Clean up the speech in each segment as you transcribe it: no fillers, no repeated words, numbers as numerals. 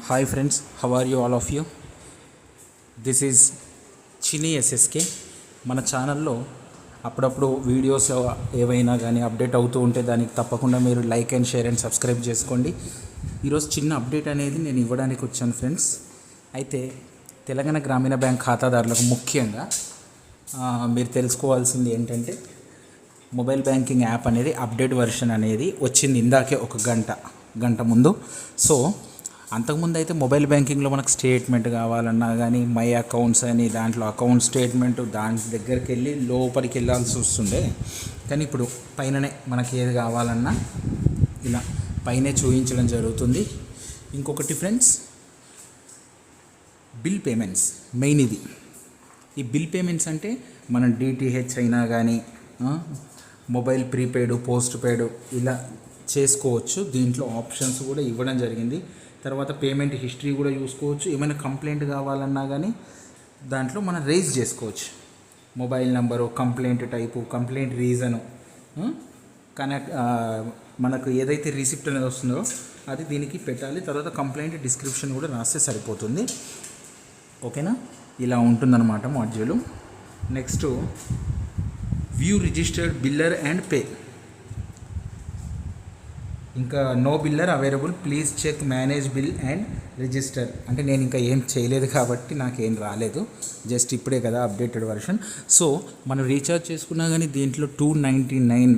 Hi friends, how are you all of you? This is Chinni SSK. మన ఛానల్లో అప్పుడప్పుడు videos ఏవైనా కానీ అప్డేట్ అవుతూ ఉంటే దానికి తప్పకుండా మీరు like and share and subscribe చేసుకోండి. ఈరోజు చిన్న అప్డేట్ అనేది నేను ఇవ్వడానికి వచ్చాను ఫ్రెండ్స్. అయితే తెలంగాణ గ్రామీణ బ్యాంక్ ఖాతాదారులకు ముఖ్యంగా మీరు తెలుసుకోవాల్సింది ఏంటంటే, మొబైల్ బ్యాంకింగ్ యాప్ అనేది అప్డేట్ వెర్షన్ అనేది వచ్చింది ఇందాకే ఒక గంట ముందు. సో అంతకుముందు అయితే మొబైల్ బ్యాంకింగ్లో మనకు స్టేట్మెంట్ కావాలన్నా కానీ మై అకౌంట్స్ అని దాంట్లో అకౌంట్ స్టేట్మెంట్ దాని దగ్గరికి వెళ్ళి లోపలికి వెళ్ళాల్సి వస్తుండే. కానీ ఇప్పుడు పైననే మనకి ఏది కావాలన్నా ఇలా పైనే చూపించడం జరుగుతుంది. ఇంకొకటి ఫ్రెండ్స్, బిల్ పేమెంట్స్ మెయిన్ ఇది. ఈ బిల్ పేమెంట్స్ అంటే మనం డిటిహెచ్ అయినా కానీ మొబైల్ ప్రీపెయిడ్, పోస్ట్ పెయిడ్ ఇలా చేసుకోవచ్చు. దీంట్లో ఆప్షన్స్ కూడా ఇవ్వడం జరిగింది. తర్వాత పేమెంట్ హిస్టరీ కూడా చూసుకోవచ్చు. ఏమైనా కంప్లైంట్ కావాలన్నా కానీ దాంట్లో మనం రేజ్ చేసుకోవచ్చు. Mobile number, complaint type, complaint reason, మనకు ఏదైతే రిసిప్ట్ అనేది వస్తుందో అది దీనికి పెట్టాలి. తర్వాత కంప్లైంట్ డిస్క్రిప్షన్ కూడా రాస్తే సరిపోతుంది. ఓకేనా? ఇలా ఉంటుందన్నమాట మాడ్యూలు. Next, view registered biller and pay. ఇంకా no biller available, please check manage bill and register. అంటే నేను ఇంకా ఏం చేయలేదు కాబట్టి నాకేం రాలేదు, జస్ట్ ఇప్పుడే కదా అప్డేటెడ్ వర్షన్. సో మనం రీఛార్జ్ చేసుకున్నా కానీ దీంట్లో 299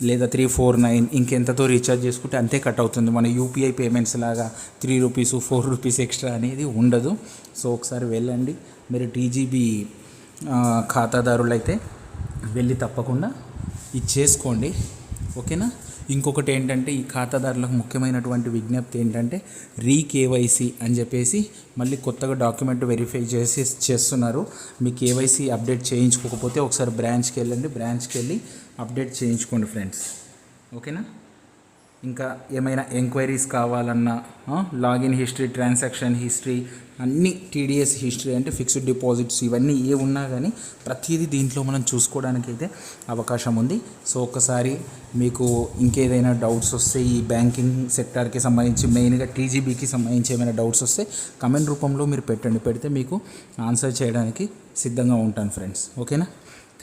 లేదా 349 ఇంకెంతతో రీఛార్జ్ చేసుకుంటే అంతే కట్ అవుతుంది. మన యూపీఐ పేమెంట్స్ లాగా 3 రూపీస్ 4 రూపీస్ ఎక్స్ట్రా అనేది ఉండదు. సో ఒకసారి వెళ్ళండి, మీరు టీజీబీ ఖాతాదారులు అయితే వెళ్ళి తప్పకుండా ఇది చేసుకోండి. ఓకేనా? ఇంకొకటి ఏంటంటే, ఈ ఖాతాదారులకు ముఖ్యమైనటువంటి విజ్ఞప్తి ఏంటంటే, కేవైసీ అని చెప్పేసి మళ్ళీ కొత్తగా డాక్యుమెంట్ వెరిఫై చేస్తున్నారు. మీ కేవైసీ అప్డేట్ చేయించుకోకపోతే ఒకసారి బ్రాంచ్కి వెళ్ళి అప్డేట్ చేయించుకోండి ఫ్రెండ్స్. ఓకేనా? ఇంకా ఏమైనా ఎంక్వైరీస్ కావాలన్నా లాగిన్ హిస్టరీ, ట్రాన్సాక్షన్ హిస్టరీ, అన్ని టీడీఎస్ హిస్టరీ అంటే ఫిక్స్డ్ డిపాజిట్స్, ఇవన్నీ ఏ ఉన్నా కానీ ప్రతిదీ దీంట్లో మనం చూసుకోవడానికి అయితే అవకాశం ఉంది. సో ఒక్కసారి మీకు ఇంకేదైనా డౌట్స్ వస్తే, ఈ బ్యాంకింగ్ సెక్టార్కి సంబంధించి మెయిన్గా టీజీబీకి సంబంధించి ఏమైనా డౌట్స్ వస్తే కమెంట్ రూపంలో మీరు పెడితే మీకు ఆన్సర్ చేయడానికి సిద్ధంగా ఉంటాను ఫ్రెండ్స్. ఓకేనా?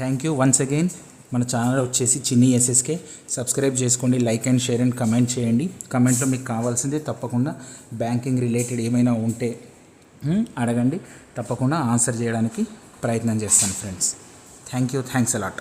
Thank you once again. మన ఛానల్ వచ్చేసి చిన్నీ ఎస్ఎస్కే. సబ్స్క్రైబ్ చేసుకోండి, like and share and comment చేయండి. కమెంట్లో మీకు కావాల్సిందే తప్పకుండా బ్యాంకింగ్ రిలేటెడ్ ఏమైనా ఉంటే అడగండి, తప్పకుండా ఆన్సర్ చేయడానికి ప్రయత్నం చేస్తాను friends. Thank you, thanks a lot.